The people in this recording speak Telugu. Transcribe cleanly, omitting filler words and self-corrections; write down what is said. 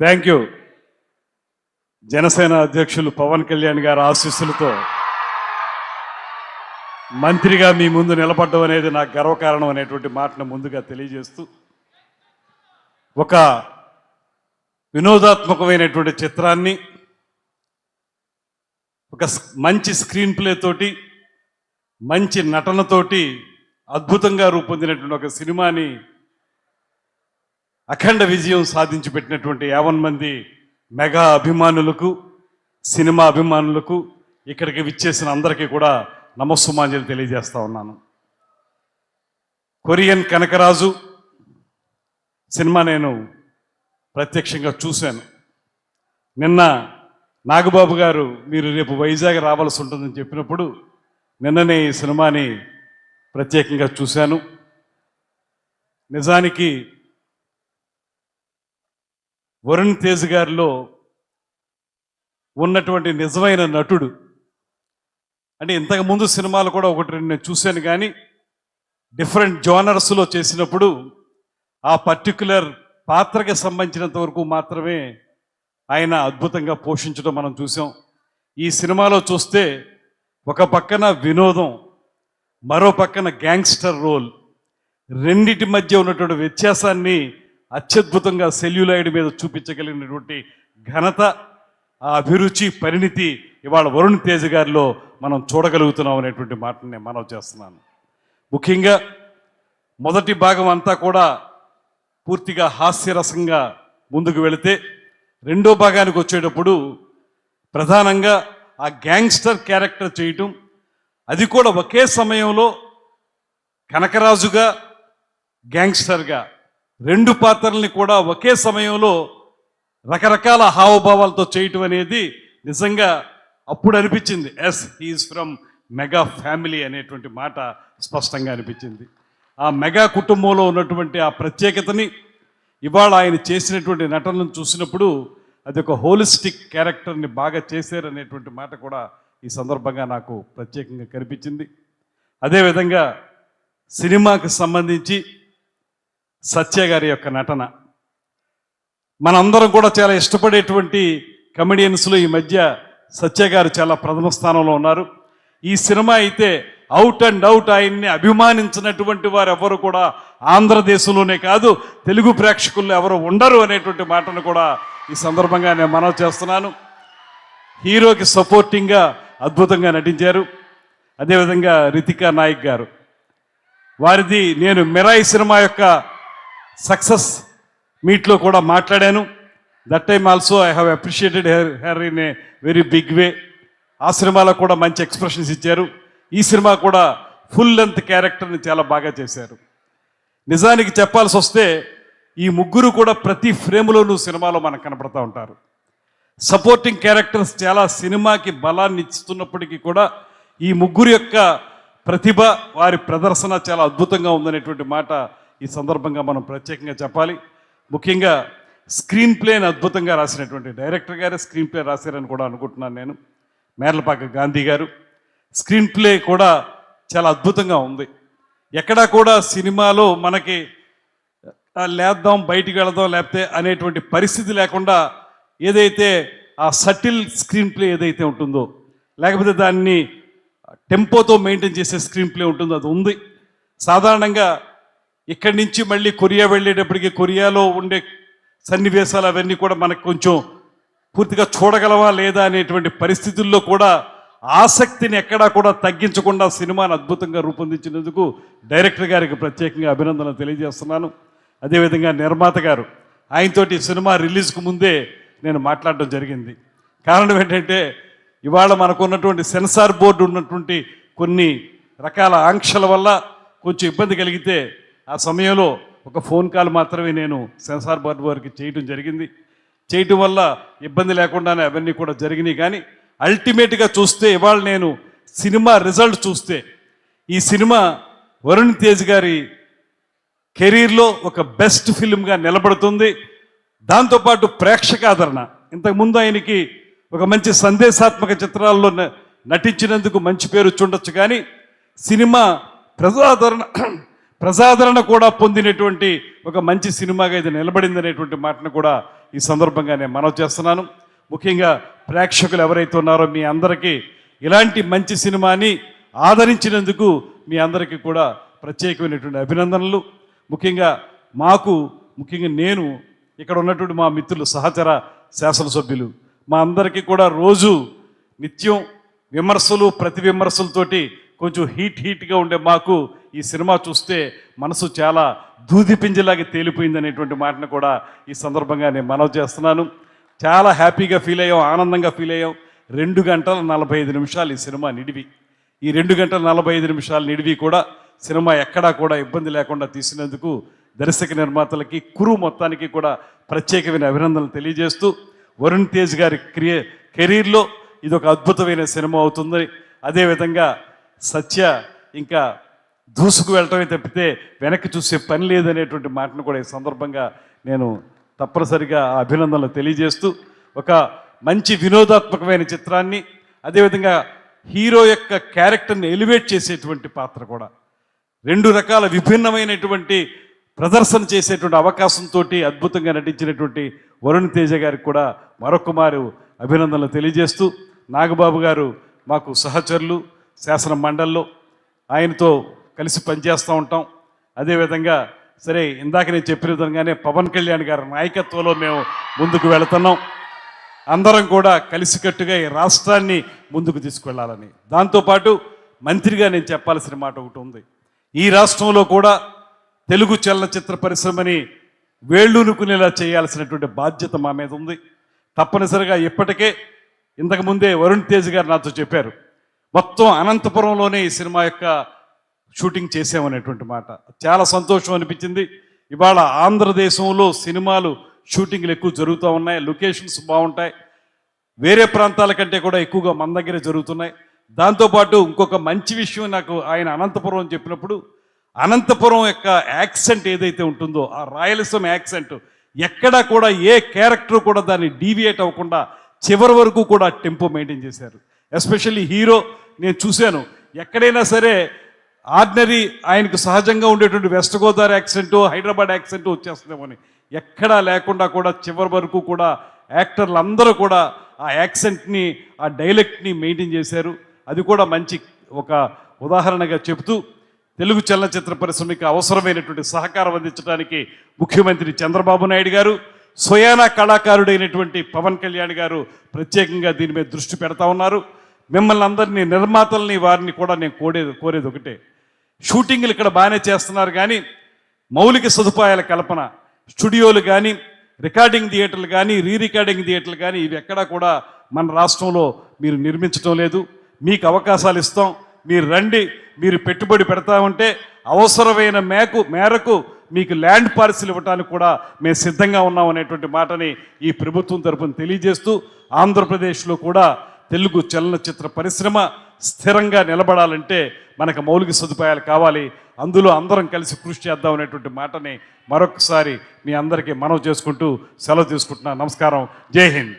Thank you. జనసేన అధ్యక్షులు పవన్ కళ్యాణ్ గారి ఆశీస్సులతో మంత్రిగా మీ ముందు నిలబడడం అనేది నాకు గర్వకారణం అనేటువంటి మాటను ముందుగా తెలియజేస్తూ, ఒక వినోదాత్మకమైనటువంటి చిత్రాన్ని ఒక మంచి స్క్రీన్ ప్లే తోటి, మంచి నటనతోటి అద్భుతంగా రూపొందినటువంటి ఒక సినిమాని అఖండ విజయం సాధించి పెట్టినటువంటి 50 మంది మెగా అభిమానులకు, సినిమా అభిమానులకు, ఇక్కడికి విచ్చేసిన అందరికీ కూడా నమస్సుమాంజలి తెలియజేస్తా ఉన్నాను. కొరియన్ కనకరాజు సినిమా నేను ప్రత్యక్షంగా చూశాను. నిన్న నాగబాబు గారు మీరు రేపు వైజాగ్ రావాల్సి ఉంటుందని చెప్పినప్పుడు నిన్ననే ఈ సినిమాని ప్రత్యేకంగా చూశాను. నిజానికి వరుణ్ తేజ్ గారిలో ఉన్నటువంటి నిజమైన నటుడు అంటే, ఇంతకుముందు సినిమాలు కూడా ఒకటి రెండు నేను చూశాను, కానీ డిఫరెంట్ జోనర్స్లో చేసినప్పుడు ఆ పర్టిక్యులర్ పాత్రకి సంబంధించినంత వరకు మాత్రమే ఆయన అద్భుతంగా పోషించడం మనం చూసాం. ఈ సినిమాలో చూస్తే ఒక పక్కన వినోదం, మరో పక్కన గ్యాంగ్స్టర్ రోల్, రెండిటి మధ్య ఉన్నటువంటి వ్యత్యాసాన్ని అత్యద్భుతంగా సెల్యులాయిడ్ మీద చూపించగలిగినటువంటి ఘనత, ఆ అభిరుచి, పరిణితి ఇవాళ వరుణ్ తేజ్ గారిలో మనం చూడగలుగుతున్నాం అనేటువంటి మాటని నేను మనవి చేస్తున్నాను. ముఖ్యంగా మొదటి భాగం అంతా కూడా పూర్తిగా హాస్యరసంగా ముందుకు వెళితే, రెండో భాగానికి వచ్చేటప్పుడు ప్రధానంగా ఆ గ్యాంగ్స్టర్ క్యారెక్టర్ చేయటం, అది కూడా ఒకే సమయంలో కనకరాజుగా, గ్యాంగ్స్టర్గా రెండు పాత్రల్ని కూడా ఒకే సమయంలో రకరకాల హావభావాలతో చేయటం అనేది నిజంగా అప్పుడు అనిపించింది, yes he's from mega family అనేటువంటి మాట స్పష్టంగా అనిపించింది. ఆ మెగా కుటుంబంలో ఉన్నటువంటి ఆ ప్రత్యేకతని ఇవాళ ఆయన చేసినటువంటి నటనను చూసినప్పుడు అది ఒక హోలిస్టిక్ క్యారెక్టర్ని బాగా చేశారనేటువంటి మాట కూడా ఈ సందర్భంగా నాకు ప్రత్యేకంగా కనిపించింది. అదేవిధంగా సినిమాకి సంబంధించి సత్య గారి యొక్క నటన, మనందరం కూడా చాలా ఇష్టపడేటువంటి కమెడియన్స్లో ఈ మధ్య సత్య గారు చాలా ప్రథమ స్థానంలో ఉన్నారు. ఈ సినిమా అయితే అవుట్ అండ్ అవుట్ ఆయన్ని అభిమానించినటువంటి వారు ఎవరు కూడా ఆంధ్రదేశంలోనే కాదు, తెలుగు ప్రేక్షకుల్లో ఎవరు ఉండరు అనేటువంటి మాటను కూడా ఈ సందర్భంగా నేను మనవి చేస్తున్నాను. హీరోకి సపోర్టింగ్గా అద్భుతంగా నటించారు. అదేవిధంగా రితికా నాయక్ గారు, వారిది నేను మిరాయి సినిమా యొక్క సక్సెస్ మీట్లో కూడా మాట్లాడాను. That time also I have appreciated her in a very big way. ఆ సినిమాలో కూడా మంచి ఎక్స్ప్రెషన్స్ ఇచ్చారు. ఈ సినిమా కూడా ఫుల్ లెంత్ క్యారెక్టర్ని చాలా బాగా చేశారు. నిజానికి చెప్పాల్సి వస్తే ఈ ముగ్గురు కూడా ప్రతి ఫ్రేమ్లోనూ సినిమాలో మనకు కనపడతా ఉంటారు. సపోర్టింగ్ క్యారెక్టర్స్ చాలా సినిమాకి బలాన్ని ఇస్తున్నప్పటికీ కూడా ఈ ముగ్గురు యొక్క ప్రతిభ, వారి ప్రదర్శన చాలా అద్భుతంగా ఉందనేటువంటి మాట ఈ సందర్భంగా మనం ప్రత్యేకంగా చెప్పాలి. ముఖ్యంగా స్క్రీన్ ప్లేని అద్భుతంగా రాసినటువంటి డైరెక్టర్ గారే స్క్రీన్ ప్లే రాశారని కూడా అనుకుంటున్నాను నేను. మేర్లపాక గాంధీ గారు స్క్రీన్ ప్లే కూడా చాలా అద్భుతంగా ఉంది. ఎక్కడా కూడా సినిమాలో మనకి లేద్దాం, బయటికి వెళదాం లేకపోతే అనేటువంటి పరిస్థితి లేకుండా ఏదైతే ఆ సటిల్ స్క్రీన్ ప్లే ఏదైతే ఉంటుందో, లేకపోతే దాన్ని టెంపోతో మెయింటైన్ చేసే స్క్రీన్ ప్లే ఉంటుందో అది ఉంది. సాధారణంగా ఇక్కడి నుంచి మళ్ళీ కొరియా వెళ్ళేటప్పటికి కొరియాలో ఉండే సన్నివేశాలు అవన్నీ కూడా మనకు కొంచెం పూర్తిగా చూడగలవా లేదా అనేటువంటి పరిస్థితుల్లో కూడా ఆసక్తిని ఎక్కడా కూడా తగ్గించకుండా సినిమాను అద్భుతంగా రూపొందించినందుకు డైరెక్టర్ గారికి ప్రత్యేకంగా అభినందనలు తెలియజేస్తున్నాను. అదేవిధంగా నిర్మాత గారు, ఆయనతోటి సినిమా రిలీజ్కు ముందే నేను మాట్లాడడం జరిగింది. కారణం ఏంటంటే ఇవాళ మనకున్నటువంటి సెన్సార్ బోర్డు ఉన్నటువంటి కొన్ని రకాల ఆంక్షల వల్ల కొంచెం ఇబ్బంది కలిగితే ఆ సమయంలో ఒక ఫోన్ కాల్ మాత్రమే నేను సెన్సార్ బోర్డు వారికి చేయడం జరిగింది. చేయటం వల్ల ఇబ్బంది లేకుండానే అవన్నీ కూడా జరిగినాయి. కానీ అల్టిమేట్గా చూస్తే ఇవాళ నేను సినిమా రిజల్ట్ చూస్తే ఈ సినిమా వరుణ్ తేజ్ గారి కెరీర్లో ఒక బెస్ట్ ఫిల్మ్గా నిలబడుతుంది. దాంతోపాటు ప్రేక్షకాదరణ, ఇంతకుముందు ఆయనకి ఒక మంచి సందేశాత్మక చిత్రాల్లో నటించినందుకు మంచి పేరు చూడొచ్చు, కానీ సినిమా ప్రజాదరణ కూడా పొందినటువంటి ఒక మంచి సినిమాగా ఇది నిలబడింది అనేటువంటి మాటను కూడా ఈ సందర్భంగా నేను మనవి చేస్తున్నాను. ముఖ్యంగా ప్రేక్షకులు ఎవరైతే ఉన్నారో మీ అందరికీ ఇలాంటి మంచి సినిమాని ఆదరించినందుకు మీ అందరికీ కూడా ప్రత్యేకమైనటువంటి అభినందనలు. ముఖ్యంగా నేను ఇక్కడ ఉన్నటువంటి మా మిత్రులు సహచర శాసనసభ్యులు మా అందరికీ కూడా రోజు నిత్యం విమర్శలు ప్రతి విమర్శలతోటి కొంచెం హీట్గా ఉండే మాకు ఈ సినిమా చూస్తే మనసు చాలా దూది పింజలాగా తేలిపోయింది అనేటువంటి మాటను కూడా ఈ సందర్భంగా నేను మనవి చేస్తున్నాను. చాలా హ్యాపీగా ఫీల్ అయ్యాం, ఆనందంగా ఫీల్ అయ్యాం. 2 గంటల 45 నిమిషాలు ఈ సినిమా నిడివి. ఈ 2 గంటల 45 నిమిషాలు నిడివి కూడా సినిమా ఎక్కడా కూడా ఇబ్బంది లేకుండా తీసినందుకు దర్శక నిర్మాతలకి మొత్తానికి కూడా ప్రత్యేకమైన అభినందనలు తెలియజేస్తూ వరుణ్ తేజ్ గారి కెరీర్లో ఇది ఒక అద్భుతమైన సినిమా అవుతుంది. అదేవిధంగా సత్య ఇంకా దూసుకు వెళ్ళటమే తప్పితే వెనక్కి చూసే పని లేదనేటువంటి మాటను కూడా ఈ సందర్భంగా నేను తప్పనిసరిగా అభినందనలు తెలియజేస్తూ ఒక మంచి వినోదాత్మకమైన చిత్రాన్ని, అదేవిధంగా హీరో యొక్క క్యారెక్టర్ని ఎలివేట్ చేసేటువంటి పాత్ర కూడా 2 రకాల విభిన్నమైనటువంటి ప్రదర్శన చేసేటువంటి అవకాశంతో అద్భుతంగా నటించినటువంటి వరుణ్ తేజ గారికి కూడా మరొకమారు అభినందనలు తెలియజేస్తూ, నాగబాబు గారు మాకు సహచరులు శాసన మండలిలో, ఆయనతో కలిసి పనిచేస్తూ ఉంటాం. అదేవిధంగా సరే ఇందాక నేను చెప్పిన విధంగానే పవన్ కళ్యాణ్ గారి నాయకత్వంలో మేము ముందుకు వెళుతున్నాం. అందరం కూడా కలిసికట్టుగా ఈ రాష్ట్రాన్ని ముందుకు తీసుకువెళ్ళాలని. దాంతోపాటు మంత్రిగా నేను చెప్పాల్సిన మాట ఒకటి ఉంది. ఈ రాష్ట్రంలో కూడా తెలుగు చలనచిత్ర పరిశ్రమని వేళ్ళూనుకునేలా చేయాల్సినటువంటి బాధ్యత మా మీద ఉంది. తప్పనిసరిగా ఇప్పటికే ఇంతకుముందే వరుణ్ తేజ్ గారు నాతో చెప్పారు, మొత్తం అనంతపురంలోనే ఈ సినిమా యొక్క షూటింగ్ చేసామనేటువంటి మాట. చాలా సంతోషం అనిపించింది. ఇవాళ ఆంధ్రదేశంలో సినిమాలు షూటింగ్లు ఎక్కువ జరుగుతూ ఉన్నాయి, లొకేషన్స్ బాగుంటాయి, వేరే ప్రాంతాల కంటే కూడా ఎక్కువగా మన దగ్గరే జరుగుతున్నాయి. దాంతోపాటు ఇంకొక మంచి విషయం నాకు ఆయన అనంతపురం అని చెప్పినప్పుడు, అనంతపురం యొక్క యాక్సెంట్ ఏదైతే ఉంటుందో ఆ రాయలసీమ యాక్సెంట్ ఎక్కడా కూడా ఏ క్యారెక్టర్ కూడా దాన్ని డీవియేట్ అవ్వకుండా చివరి వరకు కూడా టెంపో మెయింటైన్ చేశారు. ఎస్పెషల్లీ హీరో నేను చూశాను, ఎక్కడైనా సరే ఆర్డినరీ ఆయనకు సహజంగా ఉండేటువంటి వెస్ట్ గోదావరి యాక్సెంటు హైదరాబాద్ యాక్సెంటు వచ్చేస్తుందేమోని ఎక్కడా లేకుండా కూడా చివరి వరకు కూడా యాక్టర్లు అందరూ కూడా ఆ యాక్సెంట్ని ఆ డైలెక్ట్ని మెయింటైన్ చేశారు. అది కూడా మంచి ఒక ఉదాహరణగా చెబుతూ తెలుగు చలనచిత్ర పరిశ్రమకి అవసరమైనటువంటి సహకారం అందించడానికి ముఖ్యమంత్రి చంద్రబాబు నాయుడు గారు, స్వయానా కళాకారుడైనటువంటి పవన్ కళ్యాణ్ గారు ప్రత్యేకంగా దీని మీద దృష్టి పెడతా ఉన్నారు. మిమ్మల్ని అందరినీ నిర్మాతల్ని వారిని కూడా నేను కోరేది ఒకటే, షూటింగ్లు ఇక్కడ బాగానే చేస్తున్నారు కానీ మౌలిక సదుపాయాల కల్పన, స్టూడియోలు కానీ రికార్డింగ్ థియేటర్లు కానీ రికార్డింగ్ థియేటర్లు కానీ ఇవి ఎక్కడా కూడా మన రాష్ట్రంలో మీరు నిర్మించడం లేదు. మీకు అవకాశాలు ఇస్తాం, మీరు రండి, మీరు పెట్టుబడి పెడతామంటే అవసరమైన మేరకు మీకు ల్యాండ్ పాలసీలు ఇవ్వడానికి కూడా మేము సిద్ధంగా ఉన్నాం అనేటువంటి మాటని ఈ ప్రభుత్వం తరపున తెలియజేస్తూ, ఆంధ్రప్రదేశ్లో కూడా తెలుగు చలనచిత్ర పరిశ్రమ స్థిరంగా నిలబడాలంటే మనకు మౌలిక సదుపాయాలు కావాలి, అందులో అందరం కలిసి కృషి చేద్దాం అనేటువంటి మాటని మరొకసారి మీ అందరికీ మనవి చేసుకుంటూ సెలవు తీసుకుంటున్నాను. నమస్కారం. జై హింద్.